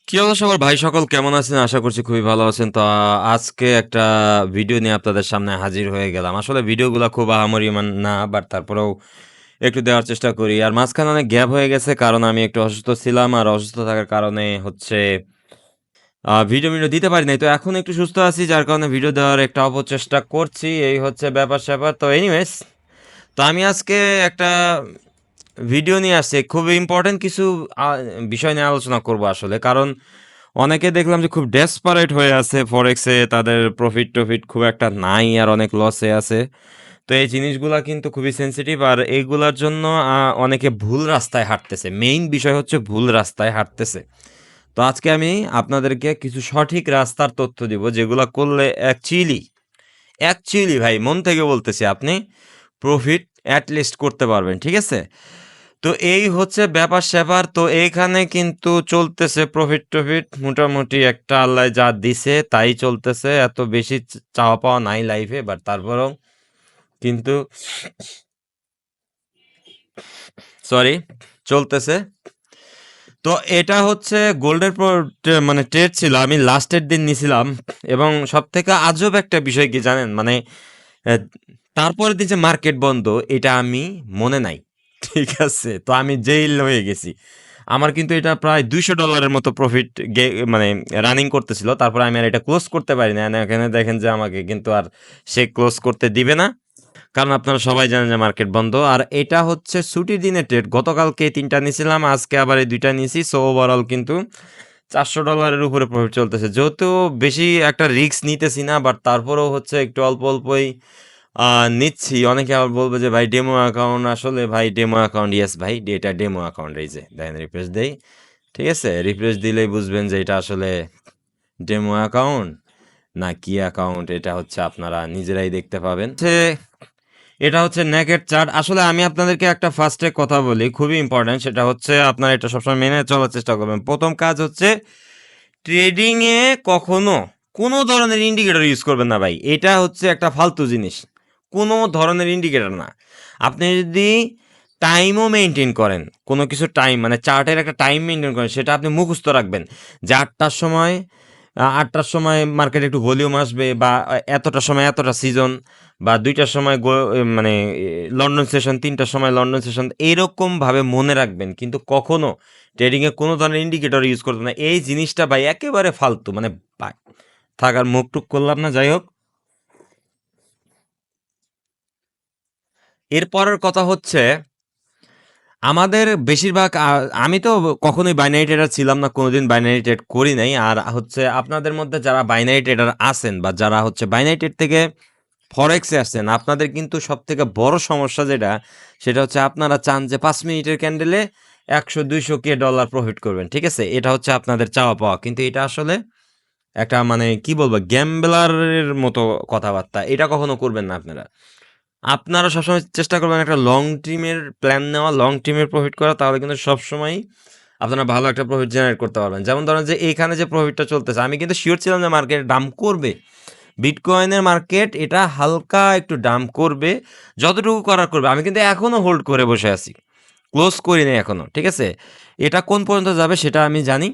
কি অবস্থা সবার ভাই সকল কেমন আছেন? আশা করছি খুবই ভালো আছেন। তো আজকে একটা ভিডিও নিয়ে আপনাদের সামনে হাজির হয়ে গেলাম। আসলে ভিডিওগুলা খুব আহামরি না, বাট তারপরেও একটু দেওয়ার চেষ্টা করি। আর মাঝখানে অনেক গ্যাপ হয়ে গেছে কারণ আমি একটু অসুস্থ ছিলাম। আর অসুস্থ থাকার কারণে হচ্ছে ভিডিও দিতে পারি নাই। তো এখন একটু সুস্থ আছি যার কারণে ভিডিও দেওয়ার একটা অপচেষ্টা করছি। এই হচ্ছে ব্যাপার-স্যাপার। তো এনিওয়েজ তো আমি আজকে একটা ভিডিও নিয়ে আসছি। খুবই ইম্পোর্টেন্ট কিছু আ বিষয় নিয়ে আলোচনা করব আসলে। কারণ অনেকে দেখলাম যে খুব ডেসপারেট হয়ে আছে ফরেক্সে, তাদের প্রফিট-টফিট খুব একটা নাই আর অনেক লসে আছে। তো এই জিনিসগুলা কিন্তু খুবই সেনসিটিভ আর এইগুলার জন্য অনেকে ভুল রাস্তায় হাঁটতেছে। মেইন বিষয় হচ্ছে ভুল রাস্তায় হাঁটতেছে। তো আজকে আমি আপনাদেরকে কিছু সঠিক রাস্তার তথ্য দিব যেগুলা করলে অ্যাকচুয়ালি ভাই মন থেকে বলতেছি আপনি প্রফিট এট লিস্ট করতে পারবেন। ঠিক আছে? তো এই হচ্ছে ব্যাপার-স্যাপার। তো এইখানে কিন্তু চলতেছে প্রফিট-টফিট মোটামুটি একটা আল্লাহ যা দিছে তাই চলতেছে। এত বেশি চাওয়া পাওয়া নাই লাইফে, বাট তারপরেও কিন্তু সরি চলতেছে। তো এটা হচ্ছে গোল্ডের মানে ট্রেড ছিল। আমি লাস্টের দিন নিছিলাম এবং সবথেকে আজব একটা বিষয় কি জানেন? মানে আহ, তারপরের দিন যে মার্কেট বন্ধ এটা আমি মনে নাই। ঠিক আছে? তো আমি জেইল হয়ে গেছি। আমার কিন্তু এটা প্রায় $200 মতো প্রফিট মানে রানিং করতেছিল। তারপরে আমি আর এটা ক্লোজ করতে পারি না। এখানে দেখেন যে আমাকে কিন্তু আর সে ক্লোজ করতে দিবে না। কারণ আপনারা সবাই জানেন যে মার্কেট বন্ধ। আর এটা হচ্ছে ছুটির দিনের ট্রেড। গতকালকে ৩টা নিয়েছিলাম, আজকে আবার এই ২টা নিয়েছি। সো ওভারঅল কিন্তু $400 উপরে প্রফিট চলতেছে। যেহেতু বেশি একটা রিস্ক নিতেছি না, বাট তারপরেও হচ্ছে একটু অল্পই নিচ্ছি। অনেকে আবার বলবে যে ভাই ডেমো অ্যাকাউন্ট। আসলে ভাই ডেমো অ্যাকাউন্ট, ইয়েস ভাই এটা ডেমো অ্যাকাউন্ট। এই যে দেখেন রিফ্রেশ দেই। ঠিক আছে? রিফ্রেশ দিলেই বুঝবেন যে এটা আসলে ডেমো অ্যাকাউন্ট না কি অ্যাকাউন্ট। এটা হচ্ছে আপনারা নিজেরাই দেখতে পাবেন। এটা হচ্ছে নেকেড চার্ট। আসলে আমি আপনাদেরকে একটা ফার্স্টে কথা বলি, খুবই ইম্পর্ট্যান্ট। সেটা হচ্ছে আপনারা এটা সবসময় মেনে চলার চেষ্টা করবেন। প্রথম কাজ হচ্ছে ট্রেডিংয়ে কখনো কোনো ধরনের ইন্ডিকেটর ইউজ করবেন না ভাই। এটা হচ্ছে একটা ফালতু জিনিস। কোনো ধরনের ইন্ডিকেটর না। আপনি যদি টাইমও মেনটেন করেন, কোনো কিছু টাইম মানে চার্টের একটা টাইম মেনটেন করেন, সেটা আপনি মুখস্থ রাখবেন যে ৮টার সময় মার্কেটে একটু ভলিউম আসবে, বা এতটার সময় এতটা সিজন, বা ২টার সময় মানে লন্ডন সেশন, ৩টার সময় লন্ডন সেশন, এরকমভাবে মনে রাখবেন। কিন্তু কখনো ট্রেডিংয়ে কোনো ধরনের ইন্ডিকেটর ইউজ করতে না। এই জিনিসটা ভাই একেবারে ফালতু। মানে ভাই থাকার মুখ টুক করলাম না, যাই হোক। এরপরের কথা হচ্ছে আমাদের বেশিরভাগ আমি তো কখনোই বাইনারি ট্রেডার ছিলাম না, কোনোদিন বাইনারি ট্রেড করি নাই। আর হচ্ছে আপনাদের মধ্যে যারা বাইনারি ট্রেডার আছেন বা যারা হচ্ছে বাইনারি ট্রেড থেকে ফরেক্সে আসছেন, আপনাদের কিন্তু সবথেকে বড় সমস্যা যেটা, সেটা হচ্ছে আপনারা চান যে 5 মিনিটের ক্যান্ডেলে 100-200 ডলার প্রফিট করবেন। ঠিক আছে? এটা হচ্ছে আপনাদের চাওয়া পাওয়া। কিন্তু এটা আসলে একটা মানে কি বলবো, গ্যাম্বলারের মতো কথাবার্তা। এটা কখনো করবেন না আপনারা। আপনারা সবসময় চেষ্টা করবেন একটা লং টিমের প্ল্যান নেওয়া, লং টিমের প্রফিট করা। তাহলে কিন্তু সবসময়ই আপনারা ভালো একটা প্রফিট জেনারেট করতে পারবেন। যেমন ধরেন যে এইখানে যে প্রফিটটা চলতেছে, আমি কিন্তু শিওর ছিলাম যে মার্কেট ডাম্প করবে। বিটকয়েনের মার্কেট এটা হালকা একটু ডাম্প করবে, যতটুকু করার করবে। আমি কিন্তু এখনও হোল্ড করে বসে আছি, ক্লোজ করি নাই এখনও। ঠিক আছে? এটা কোন পর্যন্ত যাবে সেটা আমি জানি।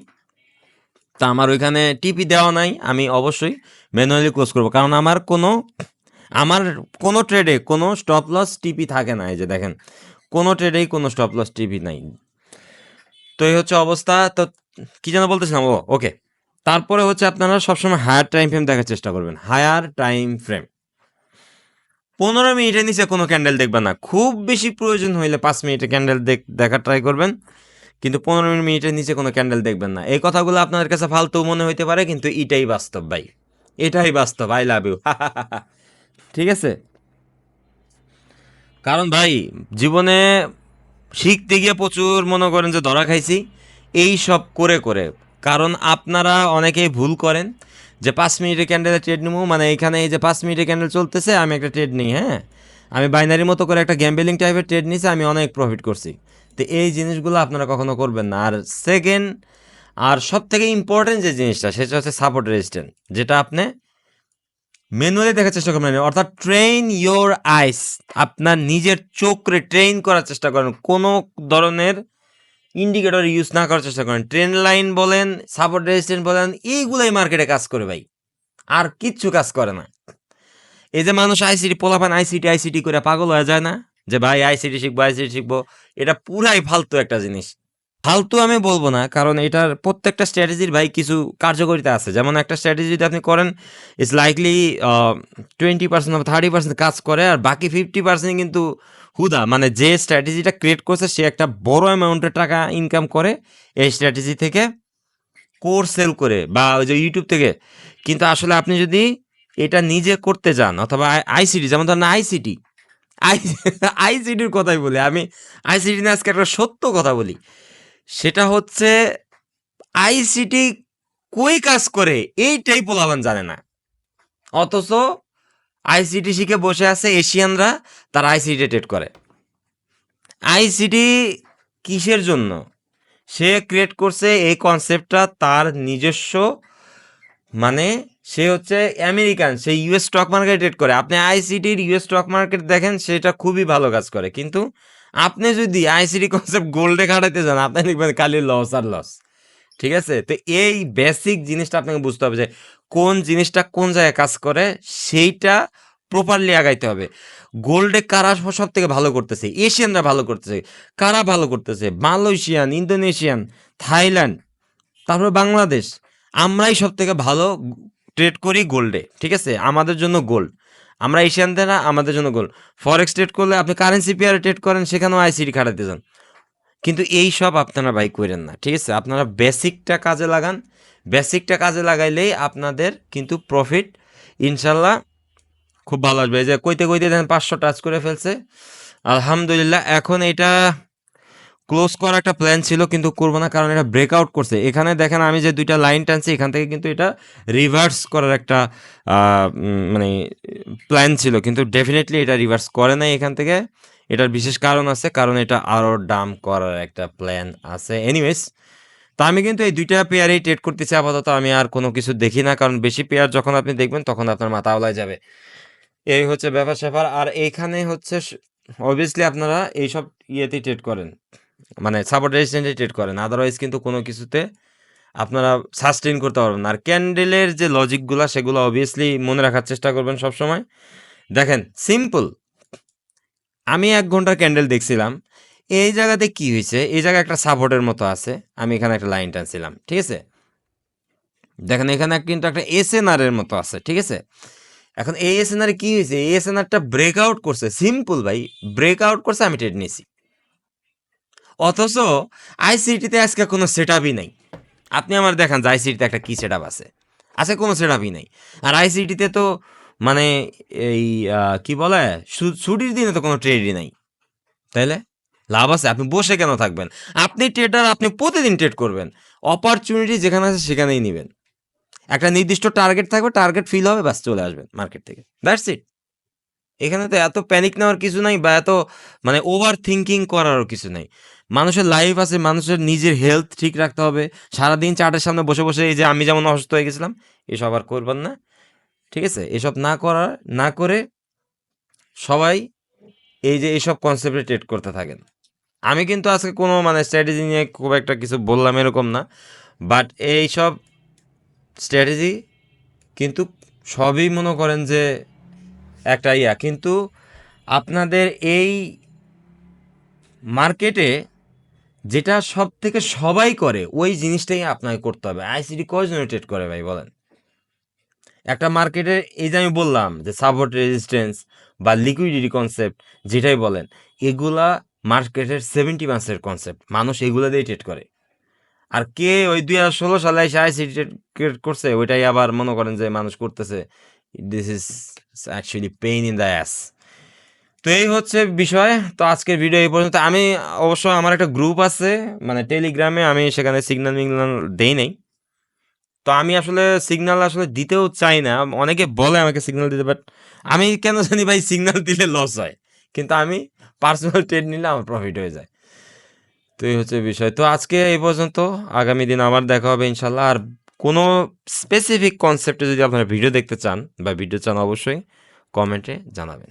তা আমার ওইখানে টিপি দেওয়া নাই। আমি অবশ্যই ম্যানুয়ালি ক্লোজ করবো, কারণ আমার কোনো ট্রেডে কোনো স্টপ লস টিপি থাকে না। এই যে দেখেন, কোনো ট্রেডেই কোনো স্টপ লস টিপি নাই। তো এই হচ্ছে অবস্থা। তো কি যেন বলতেছিলাম, ওকে। তারপরে হচ্ছে আপনারা সবসময় হায়ার টাইম ফ্রেম দেখার চেষ্টা করবেন। হায়ার টাইম ফ্রেম 15 মিনিটের নিচে কোনো ক্যান্ডেল দেখবেন না। খুব বেশি প্রয়োজন হইলে 5 মিনিটের ক্যান্ডেল দেখার ট্রাই করবেন, কিন্তু 15 মিনিটের নিচে কোনো ক্যান্ডেল দেখবেন না। এই কথাগুলো আপনাদের কাছে ফালতু মনে হইতে পারে, কিন্তু এটাই বাস্তব ভাই। এটাই বাস্তব। I love you. ঠিক আছে? কারণ ভাই জীবনে শিখতে গিয়ে প্রচুর মনে করেন যে ধরা খাইছি এই সব করে। কারণ আপনারা অনেকেই ভুল করেন যে 5 মিনিটের ক্যান্ডেলে ট্রেড নিবো, মানে এখানে এই যে 5 মিনিটের ক্যান্ডেল চলতেছে আমি একটা ট্রেড নিই। হ্যাঁ, আমি বাইনারি মতো করে একটা গ্যাম্বেলিং টাইপের ট্রেড নিয়েছি, আমি অনেক প্রফিট করছি। তো এই জিনিসগুলো আপনারা কখনো করবেন না। আর সেকেন্ড, আর সব থেকে ইম্পর্টেন্ট যে জিনিসটা, সেটা হচ্ছে সাপোর্ট রেজিস্ট্যান্স, যেটা আপনি ম্যানুয়ালি দেখার চেষ্টা করবেন। অর্থাৎ ট্রেন ইয়োর আইস, আপনার নিজের চোখরে ট্রেন করার চেষ্টা করেন। কোনো ধরনের ইন্ডিকেটর ইউজ না করার চেষ্টা করেন। ট্রেন্ড লাইন বলেন, সাপোর্ট রেজিস্ট্যান্স বলেন, এইগুলাই মার্কেটে কাজ করে ভাই, আর কিচ্ছু কাজ করে না। এই যে মানুষ আইসিটি পোলাপান আইসিটি করে পাগল হয়ে যায় না, যে ভাই আইসিটি শিখবো, এটা পুরাই ফালতু একটা জিনিস। ফালতু আমি বলবো না, কারণ এটার প্রত্যেকটা স্ট্র্যাটেজির ভাই কিছু কার্যকারিতা আছে। যেমন একটা স্ট্র্যাটেজি যদি আপনি করেন, ইটস লাইকলি 20% বা 30% কাজ করে, আর বাকি 50% কিন্তু হুদা, মানে যে স্ট্র্যাটেজিটা ক্রিয়েট করছে সে একটা বড় অ্যামাউন্টের টাকা ইনকাম করে এই স্ট্র্যাটেজি থেকে, কোর্স সেল করে বা ওই যে ইউটিউব থেকে। কিন্তু আসলে আপনি যদি এটা নিজে করতে যান, অথবা আইসিটি, যেমন ধরেন আইসিটি, আইসিটির কথাই বলি আমি, আইসিটি নিয়ে আজকে একটা সত্য কথা বলি, সেটা হচ্ছে আইসিটি কই কাজ করে এইটাই পোলাপান জানে না। অথচ আইসিটি শিখে বসে আছে এশিয়ানরা, তারা আইসিটি ট্রেড করে। আইসিটি কিসের জন্য সে ক্রিয়েট করছে এই কনসেপ্টটা, তার নিজস্ব, মানে সে হচ্ছে আমেরিকান, সে ইউএস স্টক মার্কেট ট্রেড করে। আপনি আইসিটির ইউএস স্টক মার্কেট দেখেন, সেটা খুবই ভালো কাজ করে। কিন্তু আপনি যদি আইসিটি কনসেপ্ট গোল্ডে খাটাইতে যান, আপনি দেখবেন খালি লস আর লস। ঠিক আছে? তো এই বেসিক জিনিসটা আপনাকে বুঝতে হবে, যে কোন জিনিসটা কোন জায়গায় কাজ করে, সেইটা প্রপারলি আগাইতে হবে। গোল্ডে কারা সব থেকে ভালো করতেছে? এশিয়ানরা ভালো করতেছে। কারা ভালো করতেছে? মালয়েশিয়ান, ইন্দোনেশিয়ান, থাইল্যান্ড, তারপর বাংলাদেশ। আমরাই সব থেকে ভালো ট্রেড করি গোল্ডে। ঠিক আছে? আমাদের জন্য গোল্ড। আমরা এশিয়ানদেরা, আমাদের জন্য গোল্ড। ফরেক্স ট্রেড করলে আপনি কারেন্সি পেয়ারে ট্রেড করেন, সেখানেও আইসিটি খাটাতে যান। কিন্তু এই সব আপনারা ভাই করেন না। ঠিক আছে? আপনারা বেসিকটা কাজে লাগান। বেসিকটা কাজে লাগাইলেই আপনাদের কিন্তু প্রফিট ইনশাল্লাহ খুব ভালো আসবে। এই যে কইতে দেখেন 500 টাচ করে ফেলছে, আলহামদুলিল্লাহ। এখন এটা ক্লোজ করার একটা প্ল্যান ছিল, কিন্তু করবো না, কারণ এটা ব্রেকআউট করছে। এখানে দেখেন আমি যে দুইটা লাইন টানছি, এখান থেকে কিন্তু এটা রিভার্স করার একটা মানে প্ল্যান ছিল, কিন্তু ডেফিনেটলি এটা রিভার্স করে নাই এখান থেকে। এটার বিশেষ কারণ আছে, কারণ এটা আরও ডাম করার একটা প্ল্যান আছে। এনিওয়েজ, তো আমি কিন্তু এই দুইটা পেয়ারেই ট্রেড করতেছি আপাতত। আমি আর কোনো কিছু দেখি না, কারণ বেশি পেয়ার যখন আপনি দেখবেন তখন আপনার মাথা আওলায় যাবে। এই হচ্ছে ব্যাপার স্যাপার। আর এইখানে হচ্ছে অবভিয়াসলি আপনারা এইসব ইয়েতেই ট্রেড করেন, মানে সাপোর্ট রেজিস্ট্যান্সে ট্রেড করেন, আদারওয়াইজ কিন্তু কোনো কিছুতে আপনারা সাস্টেইন করতে পারবেন না। আর ক্যান্ডেলের যে লজিকগুলো, সেগুলো অবভিয়াসলি মনে রাখার চেষ্টা করবেন সবসময়। দেখেন সিম্পল, আমি 1 ঘন্টার ক্যান্ডেল দেখছিলাম, এই জায়গাতে কি হয়েছে, এই জায়গায় একটা সাপোর্টের মতো আছে, আমি এখানে একটা লাইন টানছিলাম। ঠিক আছে? দেখেন এখানে কিন্তু একটা এসএনআর এর মতো আছে। ঠিক আছে? এখন এই এসএনআর কি হয়েছে, এই এসএনআরটা ব্রেকআউট করছে। সিম্পল ভাই, ব্রেকআউট করছে, আমি ট্রেড নিয়েছি। অথচ আইসিটিতে আজকে কোনো সেট আপই নাই। আপনি আমার দেখান যে আইসিটিতে একটা কী সেট আপ আছে? আজকে কোনো সেট আপই নাই। আর আইসিটিতে তো মানে এই কি বলে, ছুটির দিনে তো কোনো ট্রেডই নাই, তাইলে লাভ আছে? আপনি বসে কেন থাকবেন? আপনি ট্রেডার, আপনি প্রতিদিন ট্রেড করবেন। অপরচুনিটি যেখানে আছে সেখানেই নেবেন। একটা নির্দিষ্ট টার্গেট থাকবে, টার্গেট ফিল হবে, বাস চলে আসবেন মার্কেট থেকে, দ্যাটস ইট। এখানে তো এত প্যানিক নেওয়ার কিছু নাই, বা এত মানে ওভার থিঙ্কিং করারও কিছু নাই। মানুষের লাইফ আছে, মানুষের নিজের হেলথ ঠিক রাখতে হবে। সারাদিন চার্টের সামনে বসে বসে, এই যে আমি যেমন অসুস্থ হয়ে গেছিলাম, এসব আর করবেন না। ঠিক আছে? এসব না করে সবাই এই যে এইসব কনসেপ্টে ট্রেড করতে থাকেন। আমি কিন্তু আজকে কোনো মানে স্ট্র্যাটেজি নিয়ে খুব একটা কিছু বললাম এরকম না, বাট এইসব স্ট্র্যাটেজি কিন্তু সবই মনে করেন যে একটা কিন্তু আপনাদের এই মার্কেটে যেটা সব থেকে সবাই করে, ওই জিনিসটাই আপনাকে করতে হবে। আইসিটি কয়জনে ট্রেড করে ভাই বলেন? একটা মার্কেটে এই যে আমি বললাম যে সাপোর্ট রেজিস্ট্যান্স বা লিকুইডিটি কনসেপ্ট, যেটাই বলেন, এগুলা মার্কেটের 70% কনসেপ্ট, মানুষ এগুলো দিয়ে ট্রেড করে। আর কে ওই 2016 সালে এসে আইসিটি ট্রেড করছে, ওইটাই আবার মনে করেন যে মানুষ করতেছে। This is actually pain in the ass. তো এই হচ্ছে বিষয়। তো আজকের ভিডিও এই পর্যন্ত। আমি অবশ্য আমার একটা গ্রুপ আছে মানে টেলিগ্রামে, আমি সেখানে সিগন্যাল দেই নাই। তো আমি আসলে সিগন্যাল আসলে দিতেও চাই না। অনেকে বলে আমাকে সিগন্যাল দিতে, বাট আমি কেন জানি ভাই সিগন্যাল দিলে লস হয়, কিন্তু আমি পার্সোনাল ট্রেড নিলে আমার প্রফিট হয়ে যায়। তো এই হচ্ছে বিষয়। তো আজকে এই পর্যন্ত, আগামী দিন আবার দেখা হবে ইনশাল্লাহ। আর কোনো স্পেসিফিক কনসেপ্টে যদি আপনারা ভিডিও দেখতে চান বা ভিডিও চান, অবশ্যই কমেন্টে জানাবেন।